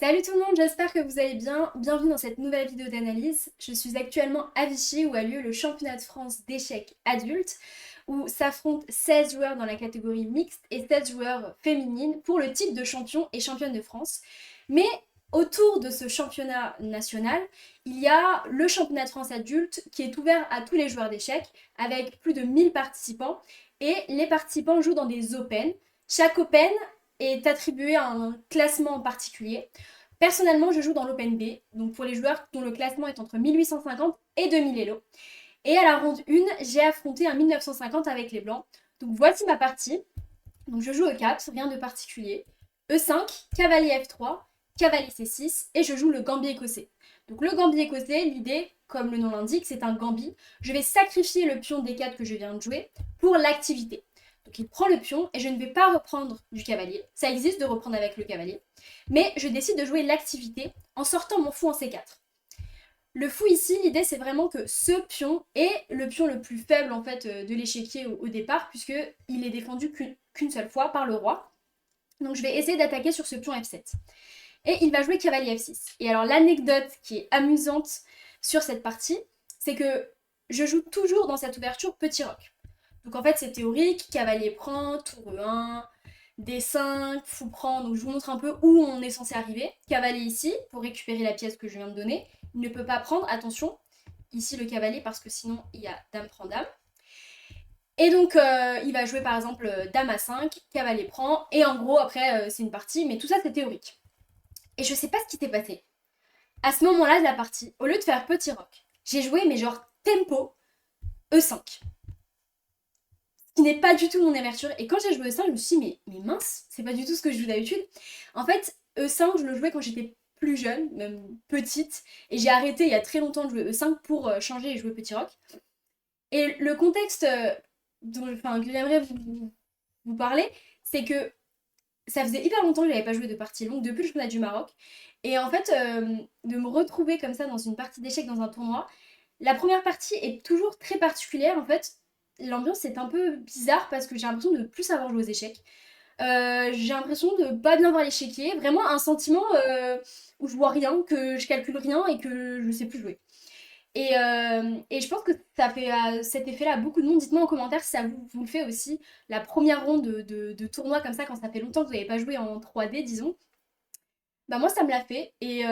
Salut tout le monde, j'espère que vous allez bien. Bienvenue dans cette nouvelle vidéo d'analyse. Je suis actuellement à Vichy où a lieu le championnat de France d'échecs adultes où s'affrontent 16 joueurs dans la catégorie mixte et 16 joueurs féminines pour le titre de champion et championne de France. Mais autour de ce championnat national, il y a le championnat de France adulte qui est ouvert à tous les joueurs d'échecs avec plus de 1000 participants et les participants jouent dans des Open. Chaque Open est attribué à un classement en particulier. Personnellement, je joue dans l'Open B, donc pour les joueurs dont le classement est entre 1850 et 2000 Elo. Et à la ronde 1, j'ai affronté un 1950 avec les blancs. Donc voici ma partie. Donc je joue E4, rien de particulier. E5, cavalier F3, cavalier C6, et je joue le gambit écossais. Donc le gambit écossais, l'idée, comme le nom l'indique, c'est un gambit. Je vais sacrifier le pion D4 que je viens de jouer pour l'activité. Donc il prend le pion et je ne vais pas reprendre du cavalier. Ça existe de reprendre avec le cavalier. Mais je décide de jouer l'activité en sortant mon fou en C4. Le fou ici, l'idée c'est vraiment que ce pion est le pion le plus faible en fait de l'échiquier au départ puisque il est défendu qu'une seule fois par le roi. Donc je vais essayer d'attaquer sur ce pion F7. Et il va jouer cavalier F6. Et alors l'anecdote qui est amusante sur cette partie, c'est que je joue toujours dans cette ouverture petit roc. Donc en fait c'est théorique, cavalier prend, tour E1, D5, fou prend, donc je vous montre un peu où on est censé arriver. Cavalier ici, pour récupérer la pièce que je viens de donner. Il ne peut pas prendre, attention, ici le cavalier parce que sinon il y a dame prend dame. Et donc il va jouer par exemple dame à 5, cavalier prend, et en gros après c'est une partie, mais tout ça c'est théorique. Et je sais pas ce qui s'est passé. À ce moment-là de la partie, au lieu de faire petit roc, j'ai joué mais genre tempo E5 qui n'est pas du tout mon ouverture. Et quand j'ai joué E5, je me suis dit, mais mince, c'est pas du tout ce que je joue d'habitude. En fait, E5, je le jouais quand j'étais plus jeune, même petite, et j'ai arrêté il y a très longtemps de jouer E5 pour changer et jouer petit rock. Et le contexte que j'aimerais vous parler, c'est que ça faisait hyper longtemps que j'avais pas joué de partie longue depuis le championnat du Maroc. Et en fait, de me retrouver comme ça dans une partie d'échecs dans un tournoi, la première partie est toujours très particulière. En fait, l'ambiance est un peu bizarre parce que j'ai l'impression de plus savoir jouer aux échecs. J'ai l'impression de pas bien voir l'échiquier. Vraiment un sentiment où je vois rien, que je calcule rien et que je sais plus jouer. Et je pense que ça fait cet effet-là à beaucoup de monde. Dites-moi en commentaire si ça vous le fait aussi. La première ronde de tournoi comme ça, quand ça fait longtemps que vous n'avez pas joué en 3D, disons. Bah moi, ça me l'a fait et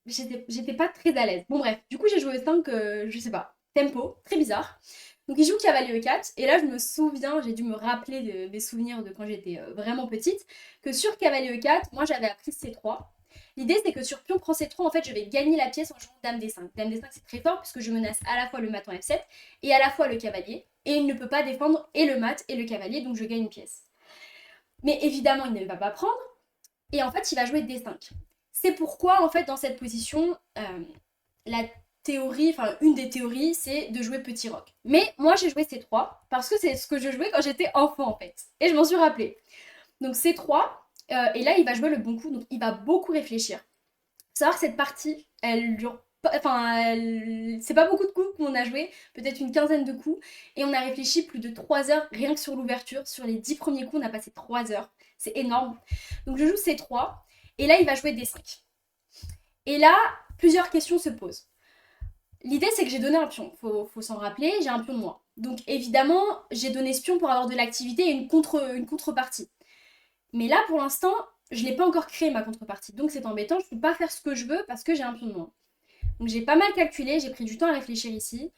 j'étais pas très à l'aise. Bon bref, du coup j'ai joué 5, je sais pas, tempo, très bizarre. Donc il joue cavalier E4 et là je me souviens, j'ai dû me rappeler de mes souvenirs de quand j'étais vraiment petite, que sur cavalier E4, moi j'avais appris C3. L'idée c'est que sur pion prend C3, en fait je vais gagner la pièce en jouant dame D5. Dame D5 c'est très fort puisque je menace à la fois le mat en F7 et à la fois le cavalier. Et il ne peut pas défendre et le mat et le cavalier, donc je gagne une pièce. Mais évidemment il ne va pas prendre et en fait il va jouer D5. C'est pourquoi en fait dans cette position, la théorie, enfin une des théories, c'est de jouer petit roc. Mais moi j'ai joué C3 parce que c'est ce que je jouais quand j'étais enfant en fait. Et je m'en suis rappelée. Donc C3, et là il va jouer le bon coup, donc il va beaucoup réfléchir. Faut savoir que cette partie, elle dure c'est pas beaucoup de coups qu'on a joué, peut-être une quinzaine de coups, et on a réfléchi plus de 3 heures rien que sur l'ouverture. Sur les 10 premiers coups, on a passé 3 heures. C'est énorme. Donc je joue C3, et là il va jouer D5. Et là, plusieurs questions se posent. L'idée, c'est que j'ai donné un pion, faut s'en rappeler, j'ai un pion de moins. Donc évidemment, j'ai donné ce pion pour avoir de l'activité et une contrepartie. Mais là, pour l'instant, je n'ai pas encore créé ma contrepartie. Donc c'est embêtant, je ne peux pas faire ce que je veux parce que j'ai un pion de moins. Donc j'ai pas mal calculé, j'ai pris du temps à réfléchir ici.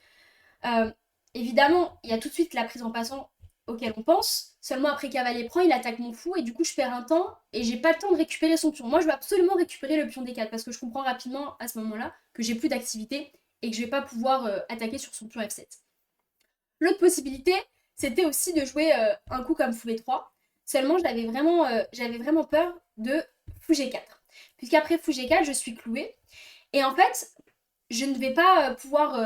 Euh, Évidemment, il y a tout de suite la prise en passant auquel on pense. Seulement après cavalier prend, il attaque mon fou et du coup je perds un temps et j'ai pas le temps de récupérer son pion. Moi je veux absolument récupérer le pion D4 parce que je comprends rapidement à ce moment-là que j'ai plus d'activité et que je vais pas pouvoir attaquer sur son pion F7. L'autre possibilité, c'était aussi de jouer un coup comme fou B3. Seulement j'avais vraiment peur de fou G4. Puisqu'après fou G4, je suis clouée. Et en fait, je ne vais pas pouvoir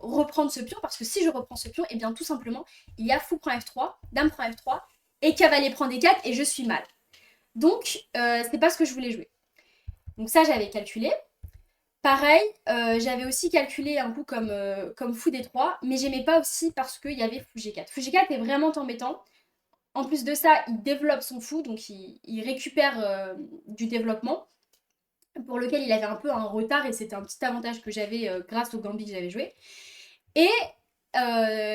reprendre ce pion parce que si je reprends ce pion, et bien tout simplement, il y a fou prend F3, dame prend F3 et cavalier prend D4 et je suis mal. Donc, c'est pas ce que je voulais jouer. Donc ça, j'avais calculé. Pareil, j'avais aussi calculé un coup comme fou D3, mais j'aimais pas aussi parce qu'il y avait fou G4. Fou G4 est vraiment embêtant. En plus de ça, il développe son fou, donc il récupère du développement. pour lequel il avait un peu un retard et c'était un petit avantage que j'avais grâce au gambit que j'avais joué. Et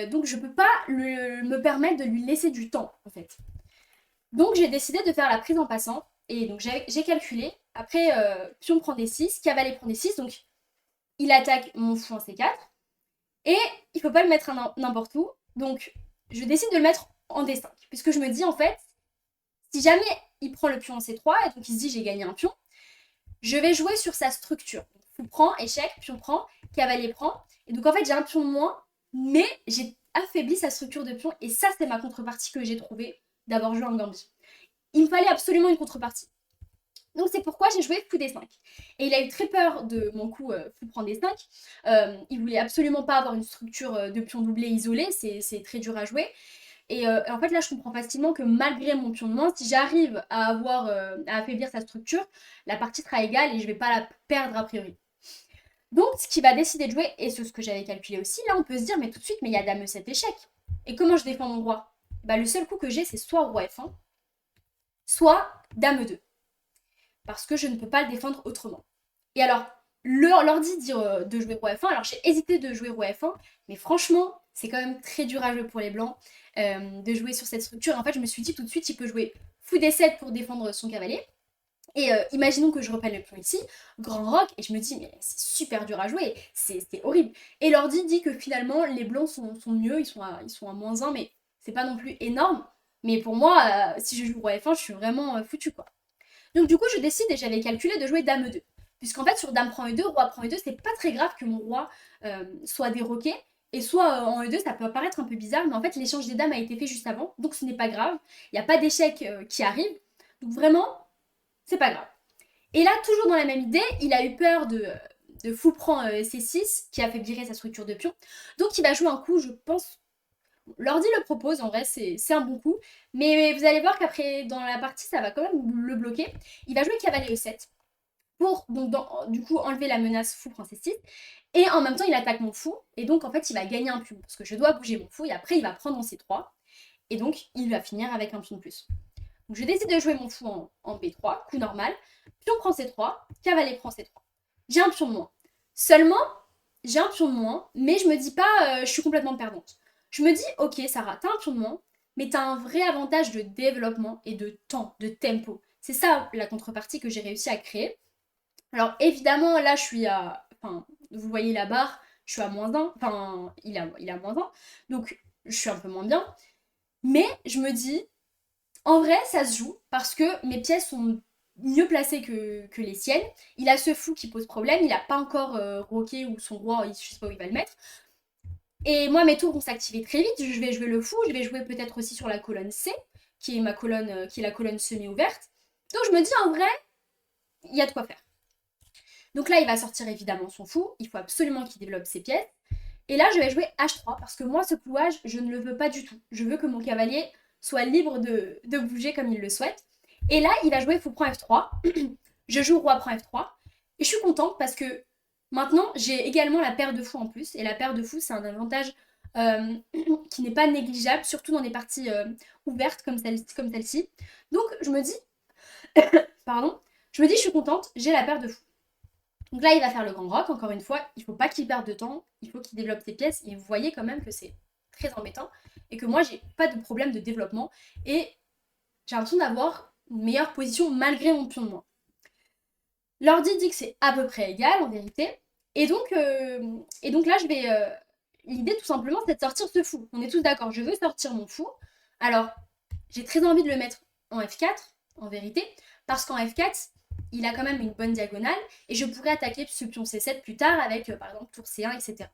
donc je peux pas me permettre de lui laisser du temps en fait. Donc j'ai décidé de faire la prise en passant. Et donc j'ai calculé. Après, pion prend des 6, cavalier prend des 6. Donc il attaque mon fou en C4. Et il faut pas le mettre n'importe où. Donc je décide de le mettre en D5. Puisque je me dis en fait, si jamais il prend le pion en C3, et donc il se dit j'ai gagné un pion, je vais jouer sur sa structure. Fou prend, échec, pion prend, cavalier prend. Et donc en fait j'ai un pion de moins, mais j'ai affaibli sa structure de pion. Et ça c'est ma contrepartie que j'ai trouvée d'avoir joué un gambit. Il me fallait absolument une contrepartie. Donc c'est pourquoi j'ai joué fou D5. Et il a eu très peur de mon coup fou prend D5. Il voulait absolument pas avoir une structure de pion doublé isolée, c'est très dur à jouer. Et en fait là je comprends facilement que malgré mon pion de moins, si j'arrive à affaiblir sa structure, la partie sera égale et je vais pas la perdre a priori. Donc ce qui va décider de jouer, et c'est ce que j'avais calculé aussi, là on peut se dire mais tout de suite mais il y a dame E7 échec. Et comment je défends mon roi? Bah le seul coup que j'ai c'est soit roi F1, soit dame E2 parce que je ne peux pas le défendre autrement. Et alors, leur dit de jouer roi F1, alors j'ai hésité de jouer roi F1, mais franchement, c'est quand même très dur à jouer pour les blancs de jouer sur cette structure. En fait, je me suis dit tout de suite, il peut jouer fou D7 pour défendre son cavalier. Et imaginons que je reprenne le pion ici, grand roc, et je me dis, mais c'est super dur à jouer, c'est horrible. Et l'ordi dit que finalement, les blancs sont mieux, ils sont à -1, mais c'est pas non plus énorme. Mais pour moi, si je joue roi F1, je suis vraiment foutu quoi. Donc du coup, je décide et j'avais calculé de jouer dame E2. Puisqu'en fait, sur dame prend E2, roi prend E2, c'est pas très grave que mon roi soit déroqué. Et soit en E2, ça peut apparaître un peu bizarre, mais en fait, l'échange des dames a été fait juste avant, donc ce n'est pas grave. Il n'y a pas d'échec qui arrive. Donc vraiment, c'est pas grave. Et là, toujours dans la même idée, il a eu peur de fou prend C6, qui affaiblirait sa structure de pion. Donc il va jouer un coup, je pense. L'ordi le propose, en vrai, c'est un bon coup. Mais vous allez voir qu'après, dans la partie, ça va quand même le bloquer. Il va jouer cavalier E7 pour, donc, du coup, enlever la menace fou prend C6. Et en même temps, il attaque mon fou. Et donc, en fait, il va gagner un pion. Parce que je dois bouger mon fou. Et après, il va prendre en C3. Et donc, il va finir avec un pion de plus. Donc, je décide de jouer mon fou en B3, coup normal. Pion prend C3, cavalier prend C3. J'ai un pion de moins. Seulement, j'ai un pion de moins, mais je me dis pas, je suis complètement perdante. Je me dis, ok, Sarah, t'as un pion de moins, mais t'as un vrai avantage de développement et de temps, de tempo. C'est ça la contrepartie que j'ai réussi à créer. Alors évidemment, là, je suis à... Enfin, vous voyez la barre, je suis à -1. Enfin, il a -1. Donc, je suis un peu moins bien. Mais je me dis, en vrai, ça se joue parce que mes pièces sont mieux placées que les siennes. Il a ce fou qui pose problème, il n'a pas encore roqué ou son roi, je sais pas où il va le mettre. Et moi, mes tours vont s'activer très vite. Je vais jouer le fou, je vais jouer peut-être aussi sur la colonne C, qui est ma colonne, qui est la colonne semi-ouverte. Donc je me dis en vrai, il y a de quoi faire. Donc là, il va sortir évidemment son fou. Il faut absolument qu'il développe ses pièces. Et là, je vais jouer H3 parce que moi, ce clouage, je ne le veux pas du tout. Je veux que mon cavalier soit libre de bouger comme il le souhaite. Et là, il va jouer fou prend F3. Je joue roi prend F3. Et je suis contente parce que maintenant, j'ai également la paire de fou en plus. Et la paire de fou, c'est un avantage euh, qui n'est pas négligeable, surtout dans des parties ouvertes comme celle-ci. Donc, je me dis, pardon, je me dis, je suis contente, j'ai la paire de fou. Donc là, il va faire le grand roc, encore une fois, il ne faut pas qu'il perde de temps, il faut qu'il développe ses pièces, et vous voyez quand même que c'est très embêtant, et que moi, j'ai pas de problème de développement, et j'ai l'impression d'avoir une meilleure position malgré mon pion de moins. L'ordi dit que c'est à peu près égal, en vérité, et donc là, je vais... L'idée, tout simplement, c'est de sortir ce fou. On est tous d'accord, je veux sortir mon fou. Alors, j'ai très envie de le mettre en F4, en vérité, parce qu'en F4, il a quand même une bonne diagonale, et je pourrais attaquer ce pion C7 plus tard avec, par exemple, tour C1, etc.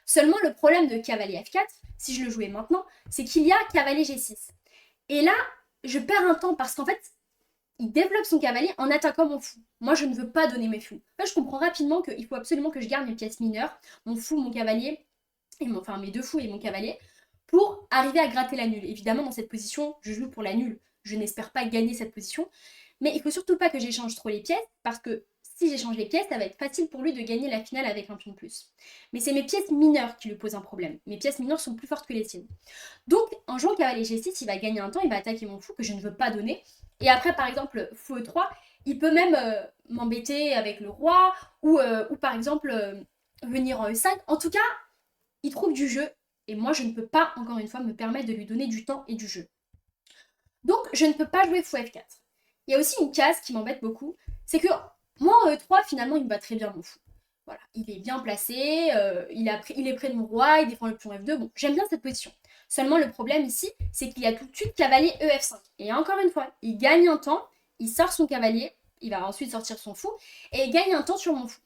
Seulement, le problème de cavalier F4, si je le jouais maintenant, c'est qu'il y a cavalier G6. Et là, je perds un temps, parce qu'en fait, il développe son cavalier en attaquant mon fou. Moi, je ne veux pas donner mes fous. Là, je comprends rapidement qu'il faut absolument que je garde mes pièces mineures, mon fou, mon cavalier, enfin mes deux fous et mon cavalier, pour arriver à gratter la nulle. Évidemment, dans cette position, je joue pour la nulle. Je n'espère pas gagner cette position. Mais il faut surtout pas que j'échange trop les pièces, parce que si j'échange les pièces, ça va être facile pour lui de gagner la finale avec un pion de plus. Mais c'est mes pièces mineures qui lui posent un problème. Mes pièces mineures sont plus fortes que les siennes. Donc, en jouant cavalier G6, il va gagner un temps, il va attaquer mon fou que je ne veux pas donner. Et après, par exemple, fou E3, Il peut même m'embêter avec le roi, ou par exemple venir en E5. En tout cas, il trouve du jeu, et moi je ne peux pas, encore une fois, me permettre de lui donner du temps et du jeu. Donc je ne peux pas jouer fou F4. Il y a aussi une case qui m'embête beaucoup, c'est que moi en E3, finalement, il me va très bien mon fou. Voilà, il est bien placé, il est près de mon roi, il défend le pion F2, bon, j'aime bien cette position. Seulement le problème ici, c'est qu'il y a tout de suite cavalier EF5. Et encore une fois, il gagne un temps, il sort son cavalier, il va ensuite sortir son fou, et il gagne un temps sur mon fou.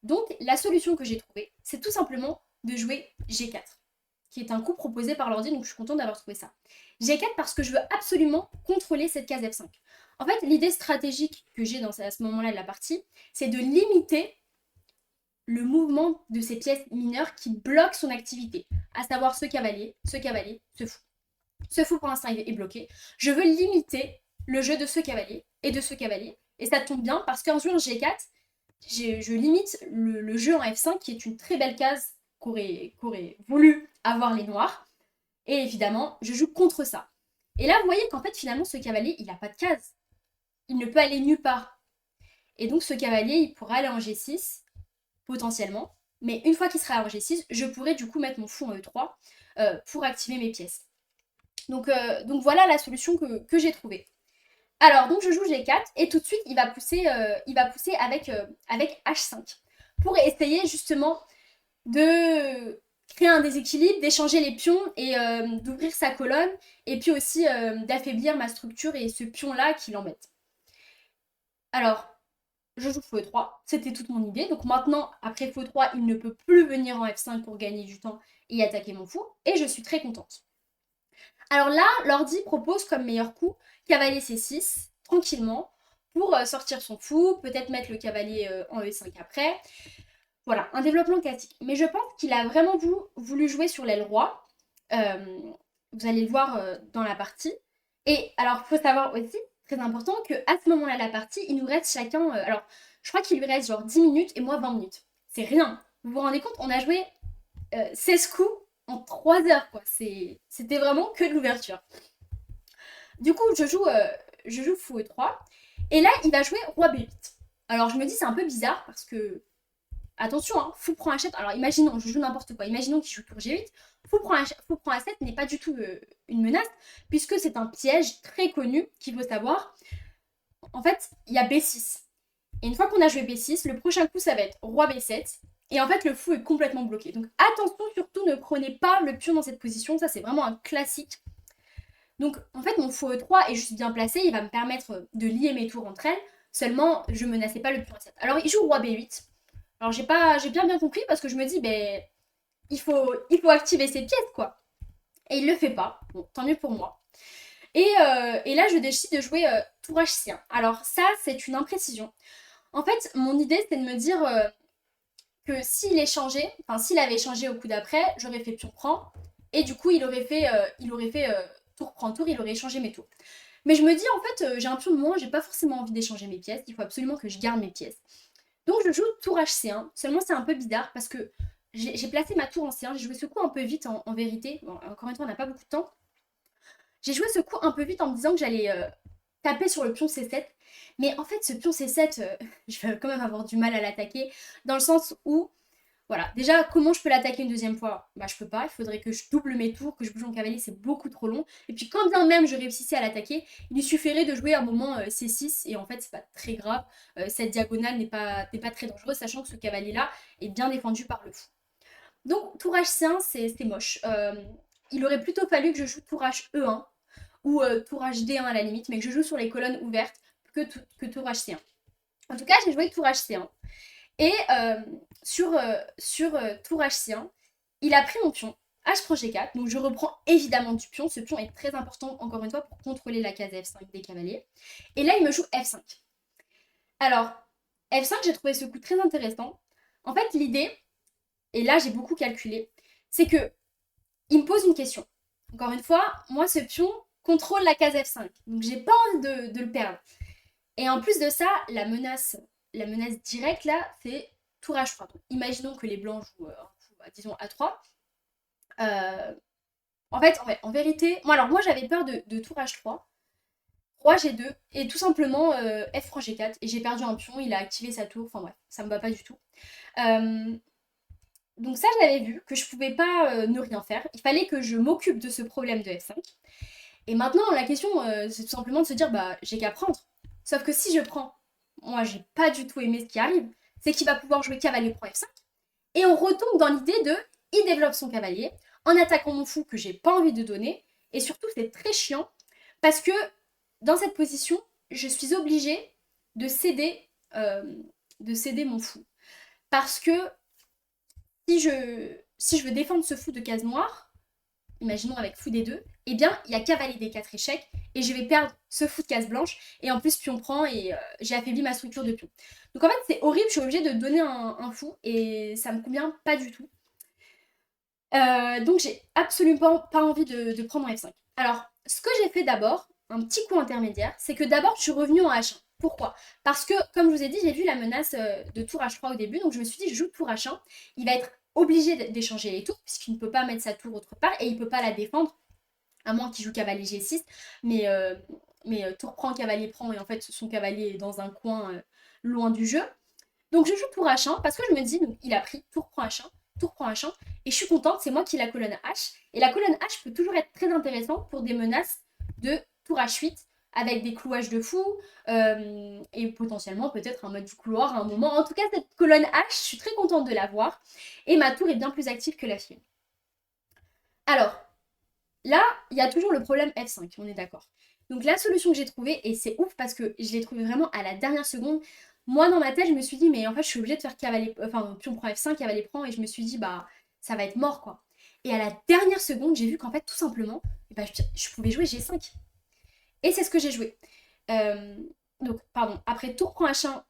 Donc la solution que j'ai trouvée, c'est tout simplement de jouer G4, qui est un coup proposé par l'ordi, donc je suis contente d'avoir trouvé ça. G4 parce que je veux absolument contrôler cette case F5. En fait, l'idée stratégique que j'ai à ce moment-là de la partie, c'est de limiter le mouvement de ces pièces mineures qui bloquent son activité, à savoir ce cavalier, ce cavalier, ce fou. Ce fou pour l'instant est bloqué. Je veux limiter le jeu de ce cavalier et de ce cavalier. Et ça tombe bien parce qu'en jouant G4, je limite le jeu en F5 qui est une très belle case qu'auraient voulu avoir les noirs. Et évidemment, je joue contre ça. Et là, vous voyez qu'en fait, finalement, ce cavalier, il n'a pas de case. Il ne peut aller nulle part. Et donc, ce cavalier, il pourra aller en G6, potentiellement. Mais une fois qu'il sera en G6, je pourrai du coup mettre mon fou en E3 pour activer mes pièces. Donc voilà la solution que j'ai trouvée. Alors, donc je joue G4 et tout de suite, il va pousser avec H5 pour essayer justement de créer un déséquilibre, d'échanger les pions et d'ouvrir sa colonne et puis aussi d'affaiblir ma structure et ce pion-là qui l'embête. Alors, je joue fou E3, c'était toute mon idée. Donc maintenant, après fou E3, il ne peut plus venir en F5 pour gagner du temps et attaquer mon fou et je suis très contente. Alors là, l'ordi propose comme meilleur coup cavalier C6, tranquillement, pour sortir son fou, peut-être mettre le cavalier en E5 après. Voilà, un développement classique. Mais je pense qu'il a vraiment voulu jouer sur l'aile roi. Vous allez le voir dans la partie. Et alors, il faut savoir aussi, très important, qu'à ce moment-là de la partie, il nous reste chacun... alors, je crois qu'il lui reste genre 10 minutes et moi 20 minutes. C'est rien. Vous vous rendez compte, on a joué 16 coups en 3 heures, quoi. C'était vraiment que de l'ouverture. Du coup, je joue fou E3. Et là, il va jouer roi B8. Alors, je me dis, c'est un peu bizarre parce que attention, hein, fou prend H7. Alors imaginons, je joue n'importe quoi. Imaginons qu'il joue tour G8. Fou prend A7 n'est pas du tout une menace, puisque c'est un piège très connu qu'il faut savoir. En fait, il y a B6. Et une fois qu'on a joué B6, le prochain coup, ça va être roi B7. Et en fait, le fou est complètement bloqué. Donc attention, surtout, ne prenez pas le pion dans cette position. Ça, c'est vraiment un classique. Donc en fait, mon fou E3 est juste bien placé. Il va me permettre de lier mes tours entre elles. Seulement, je ne menaçais pas le pion A7. Alors, il joue roi B8. Alors j'ai bien compris parce que je me dis, ben, il faut activer ses pièces, quoi. Et il le fait pas. Bon, tant mieux pour moi. Et là, je décide de jouer tour H6. Alors ça, c'est une imprécision. En fait, mon idée, c'est de me dire que s'il avait changé au coup d'après, j'aurais fait pion prend. Et du coup, il aurait fait tour prend tour, il aurait échangé mes tours. Mais je me dis, en fait, j'ai un pion de moins, j'ai pas forcément envie d'échanger mes pièces. Il faut absolument que je garde mes pièces. Donc je joue tour HC1, seulement c'est un peu bizarre parce que j'ai placé ma tour en C1, j'ai joué ce coup un peu vite en vérité, bon, encore une fois on n'a pas beaucoup de temps. J'ai joué ce coup un peu vite en me disant que j'allais taper sur le pion C7, mais en fait ce pion C7, je vais quand même avoir du mal à l'attaquer, dans le sens où, voilà, déjà comment je peux l'attaquer une deuxième fois? Bah je peux pas, il faudrait que je double mes tours, que je bouge en cavalier, c'est beaucoup trop long. Et puis quand bien même je réussissais à l'attaquer, il lui suffirait de jouer un moment C6 et en fait c'est pas très grave, cette diagonale n'est pas très dangereuse, sachant que ce cavalier là est bien défendu par le fou. Donc tour H1 c'est moche. Il aurait plutôt fallu que je joue tour HE1 ou tour HD1 à la limite, mais que je joue sur les colonnes ouvertes que tour HC1. En tout cas j'ai joué tour HC1. Et sur tour H6, il a pris mon pion. H prend G4, donc je reprends évidemment du pion. Ce pion est très important, encore une fois, pour contrôler la case F5 des cavaliers. Et là, il me joue F5. Alors, F5, j'ai trouvé ce coup très intéressant. En fait, l'idée, et là j'ai beaucoup calculé, c'est que il me pose une question. Encore une fois, moi, ce pion contrôle la case F5, donc j'ai pas envie de le perdre. Et en plus de ça, la menace directe là, c'est tour H3. Donc, imaginons que les blancs jouent, disons, A3. En fait, en vérité, moi j'avais peur de tour H3. roi G2, et tout simplement F prend G4, et j'ai perdu un pion, il a activé sa tour, enfin bref, ça me va pas du tout. Euh, donc ça, je l'avais vu, que je pouvais pas ne rien faire, il fallait que je m'occupe de ce problème de F5. Et maintenant, la question, c'est tout simplement de se dire, bah, j'ai qu'à prendre. Sauf que si je prends, moi, j'ai pas du tout aimé ce qui arrive, c'est qu'il va pouvoir jouer cavalier prend F5, et on retombe dans l'idée de, il développe son cavalier, en attaquant mon fou que j'ai pas envie de donner, et surtout, c'est très chiant, parce que dans cette position, je suis obligée de céder, euh, de céder mon fou. Parce que si je veux défendre ce fou de case noire, imaginons avec fou D2, eh bien, il y a cavalier D4 échec, et je vais perdre ce fou de case blanche, et en plus, pion prend, et j'ai affaibli ma structure de pion. Donc en fait, c'est horrible, je suis obligée de donner un fou, et ça me convient pas du tout. Donc j'ai absolument pas envie de prendre en F5. Alors, ce que j'ai fait d'abord, un petit coup intermédiaire, c'est que d'abord je suis revenue en H1. Pourquoi? Parce que, comme je vous ai dit, j'ai vu la menace de tour H3 au début, donc je me suis dit, je joue tour H1, il va être obligé d'échanger les tours, puisqu'il ne peut pas mettre sa tour autre part, et il ne peut pas la défendre, à moins qu'il joue cavalier G6, mais tour prend, cavalier prend, et en fait son cavalier est dans un coin loin du jeu. Donc je joue tour H1 parce que je me dis, donc, il a pris tour prend H1, tour prend H1, et je suis contente, c'est moi qui ai la colonne H. Et la colonne H peut toujours être très intéressante pour des menaces de tour H8 avec des clouages de fou et potentiellement peut-être un mode du couloir à un moment. En tout cas, cette colonne H, je suis très contente de l'avoir et ma tour est bien plus active que la sienne. Alors, là, il y a toujours le problème F5, on est d'accord. Donc la solution que j'ai trouvée, et c'est ouf parce que je l'ai trouvée vraiment à la dernière seconde, moi dans ma tête je me suis dit mais en fait je suis obligée de faire cavalier, enfin pion prend F5, cavalier prend, et je me suis dit bah ça va être mort quoi. Et à la dernière seconde j'ai vu qu'en fait tout simplement, bah, je pouvais jouer G5. Et c'est ce que j'ai joué. Euh, donc pardon, après tour prend H1,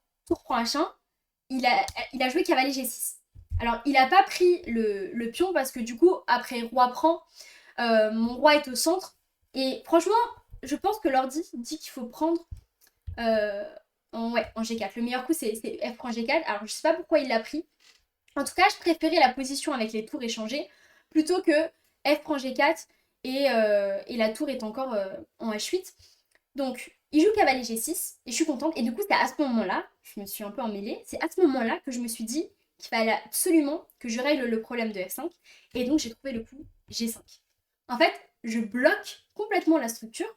il a, il a joué cavalier G6. Alors il a pas pris le pion parce que du coup après roi prend, mon roi est au centre. Et franchement, je pense que l'ordi dit qu'il faut prendre en G4. Le meilleur coup, c'est F prend G4. Alors, je sais pas pourquoi il l'a pris. En tout cas, je préférais la position avec les tours échangées plutôt que F prend G4 et la tour est encore en H8. Donc, il joue cavalier G6 et je suis contente. Et du coup, c'est à ce moment-là, je me suis un peu emmêlée, c'est à ce moment-là que je me suis dit qu'il fallait absolument que je règle le problème de F5. Et donc, j'ai trouvé le coup G5. En fait, je bloque complètement la structure,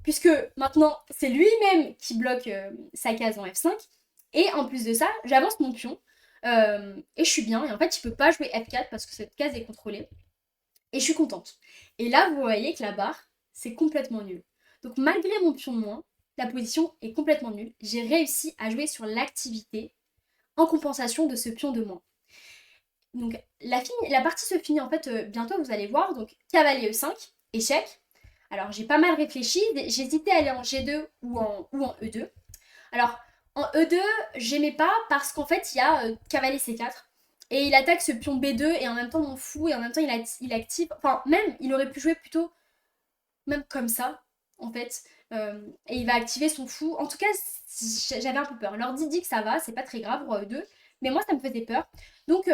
puisque maintenant, c'est lui-même qui bloque sa case en F5. Et en plus de ça, j'avance mon pion, et je suis bien. Et en fait, il ne peut pas jouer F4 parce que cette case est contrôlée. Et je suis contente. Et là, vous voyez que la barre, c'est complètement nul. Donc malgré mon pion de moins, la position est complètement nulle. J'ai réussi à jouer sur l'activité en compensation de ce pion de moins. Donc la partie se finit en fait bientôt, vous allez voir. Donc cavalier E5, échec. Alors j'ai pas mal réfléchi, j'hésitais à aller en G2 ou en E2. Alors en E2, j'aimais pas parce qu'en fait il y a cavalier C4 et il attaque ce pion B2 et en même temps mon fou et en même temps il active. Enfin même il aurait pu jouer plutôt même comme ça en fait. Et il va activer son fou. En tout cas j'avais un peu peur. L'ordi dit que ça va, c'est pas très grave roi E2, mais moi ça me faisait peur. Donc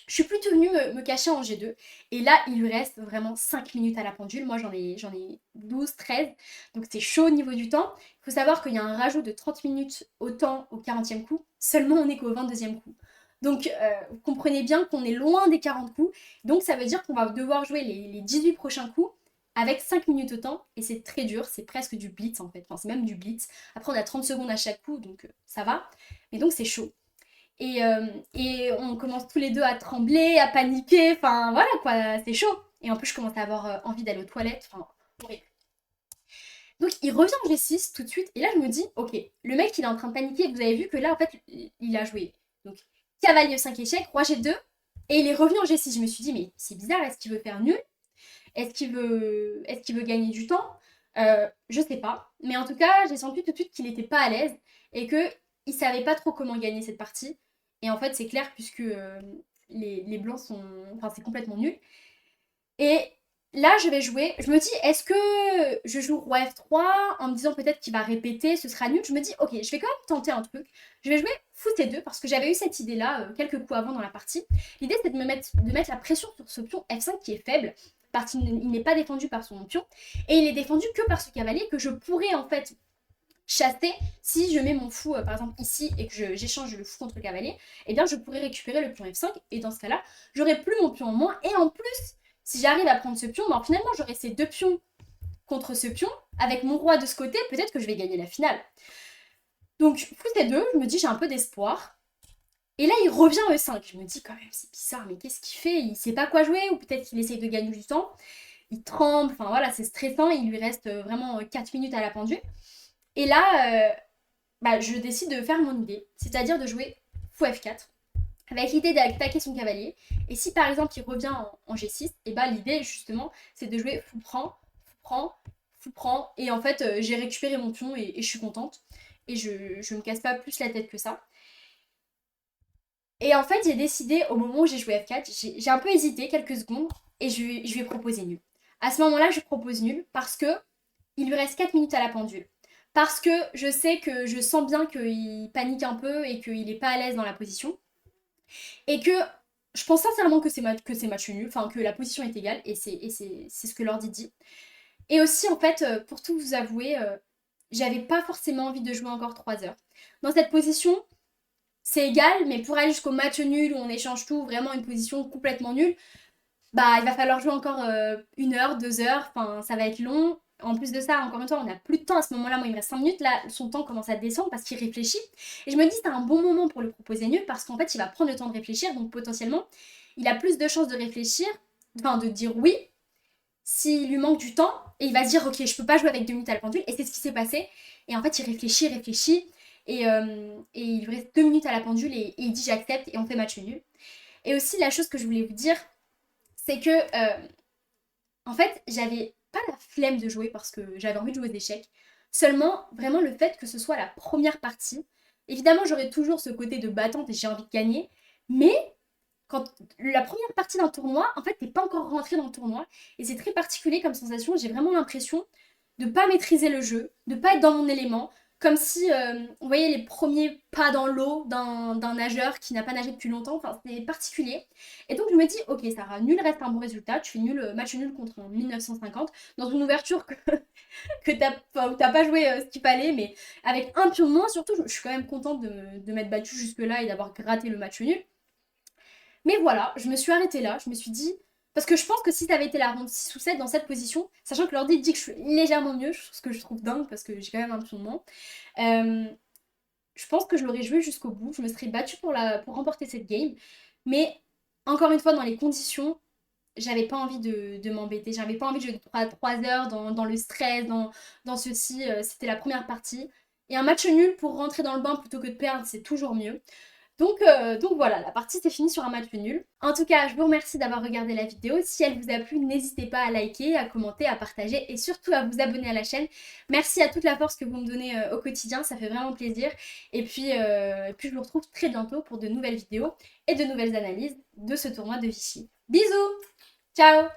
je suis plutôt venue me cacher en G2. Et là, il lui reste vraiment 5 minutes à la pendule. Moi, j'en ai 12, 13. Donc, c'est chaud au niveau du temps. Il faut savoir qu'il y a un rajout de 30 minutes au temps au 40e coup. Seulement, on n'est qu'au 22e coup. Donc, vous comprenez bien qu'on est loin des 40 coups. Donc, ça veut dire qu'on va devoir jouer les 18 prochains coups avec 5 minutes au temps. Et c'est très dur. C'est presque du blitz, en fait. Enfin, c'est même du blitz. Après, on a 30 secondes à chaque coup. Donc, ça va. Mais donc, c'est chaud. Et on commence tous les deux à trembler, à paniquer, enfin voilà quoi, c'est chaud. Et en plus, je commence à avoir envie d'aller aux toilettes, enfin horrible. Donc il revient en G6 tout de suite, et là je me dis, ok, le mec il est en train de paniquer, vous avez vu que là en fait il a joué. Donc cavalier 5 échecs, roi G2, et il est revenu en G6. Je me suis dit, mais c'est bizarre, est-ce qu'il veut faire nul? Est-ce qu'il veut gagner du temps? Je sais pas. Mais en tout cas, j'ai senti tout de suite qu'il n'était pas à l'aise et qu'il savait pas trop comment gagner cette partie. Et en fait, c'est clair puisque les blancs sont. Enfin, c'est complètement nul. Et là, je vais jouer. Je me dis, est-ce que je joue roi F3 en me disant peut-être qu'il va répéter, ce sera nul? Je me dis, ok, je vais quand même tenter un truc. Je vais jouer fou T2 parce que j'avais eu cette idée-là quelques coups avant dans la partie. L'idée, c'est de mettre la pression sur ce pion F5 qui est faible. il n'est pas défendu par son pion, et il est défendu que par ce cavalier que je pourrais en fait chasser si je mets mon fou par exemple ici et que j'échange le fou contre le cavalier, eh bien je pourrais récupérer le pion F5 et dans ce cas là j'aurais plus mon pion en moins et en plus si j'arrive à prendre ce pion, ben, finalement j'aurai ces deux pions contre ce pion, avec mon roi de ce côté, peut-être que je vais gagner la finale. Donc fou C2, je me dis j'ai un peu d'espoir. Et là il revient E5, je me dis quand même c'est bizarre, mais qu'est-ce qu'il fait? Il sait pas quoi jouer ou peut-être qu'il essaye de gagner du temps. Il tremble, enfin voilà c'est stressant, il lui reste vraiment 4 minutes à la pendule. Et là, je décide de faire mon idée, c'est-à-dire de jouer fou F4, avec l'idée d'attaquer son cavalier. Et si par exemple il revient en G6, et bah l'idée justement c'est de jouer fou prend, fou prend, fou prend. Et en fait j'ai récupéré mon pion et je suis contente. Et je me casse pas plus la tête que ça. Et en fait j'ai décidé au moment où j'ai joué F4, j'ai un peu hésité quelques secondes et je lui ai proposé nul. À ce moment-là je propose nul parce que il lui reste 4 minutes à la pendule. Parce que je sais que je sens bien qu'il panique un peu et qu'il n'est pas à l'aise dans la position. Et que je pense sincèrement que c'est match nul, enfin que la position est égale, et c'est ce que l'ordi dit. Et aussi, en fait, pour tout vous avouer, j'avais pas forcément envie de jouer encore 3 heures. Dans cette position, c'est égal, mais pour aller jusqu'au match nul où on échange tout, vraiment une position complètement nulle, bah il va falloir jouer encore 1 heure, 2 heures, enfin ça va être long. En plus de ça, encore une fois, on n'a plus de temps à ce moment-là. Moi, il me reste 5 minutes. Là, son temps commence à descendre parce qu'il réfléchit. Et je me dis, c'est un bon moment pour le proposer nul parce qu'en fait, il va prendre le temps de réfléchir. Donc, potentiellement, il a plus de chances de réfléchir, enfin, de dire oui, s'il lui manque du temps. Et il va se dire, ok, je peux pas jouer avec 2 minutes à la pendule. Et c'est ce qui s'est passé. Et en fait, il réfléchit. Et il lui reste 2 minutes à la pendule et il dit, j'accepte. Et on fait match nul. Et aussi, la chose que je voulais vous dire, c'est que, en fait, j'avais pas la flemme de jouer parce que j'avais envie de jouer aux échecs. Seulement, vraiment, le fait que ce soit la première partie. Évidemment, j'aurais toujours ce côté de battante et j'ai envie de gagner. Mais quand la première partie d'un tournoi, en fait, t'es pas encore rentré dans le tournoi. Et c'est très particulier comme sensation. J'ai vraiment l'impression de pas maîtriser le jeu, de pas être dans mon élément. Comme si, vous voyez, les premiers pas dans l'eau d'un nageur qui n'a pas nagé depuis longtemps. Enfin, c'est particulier. Et donc, je me dis, ok, Sarah, nul reste un bon résultat. Tu fais nul, match nul contre un 1950 dans une ouverture que t'as pas joué ce qu'il fallait. Mais avec un pion de moins, surtout, je suis quand même contente de m'être battue jusque-là et d'avoir gratté le match nul. Mais voilà, je me suis arrêtée là. Je me suis dit, parce que je pense que si t'avais été la ronde 6 ou 7 dans cette position, sachant que l'ordi dit que je suis légèrement mieux, ce que je trouve dingue parce que j'ai quand même un pion de moins, euh, je pense que je l'aurais joué jusqu'au bout. Je me serais battue pour remporter cette game. Mais encore une fois, dans les conditions, j'avais pas envie de m'embêter. J'avais pas envie de jouer 3 heures dans le stress, dans ceci. C'était la première partie. Et un match nul pour rentrer dans le bain plutôt que de perdre, c'est toujours mieux. Donc voilà, la partie s'est finie sur un match nul. En tout cas, je vous remercie d'avoir regardé la vidéo. Si elle vous a plu, n'hésitez pas à liker, à commenter, à partager et surtout à vous abonner à la chaîne. Merci à toute la force que vous me donnez au quotidien, ça fait vraiment plaisir. Et puis je vous retrouve très bientôt pour de nouvelles vidéos et de nouvelles analyses de ce tournoi de Vichy. Bisous! Ciao!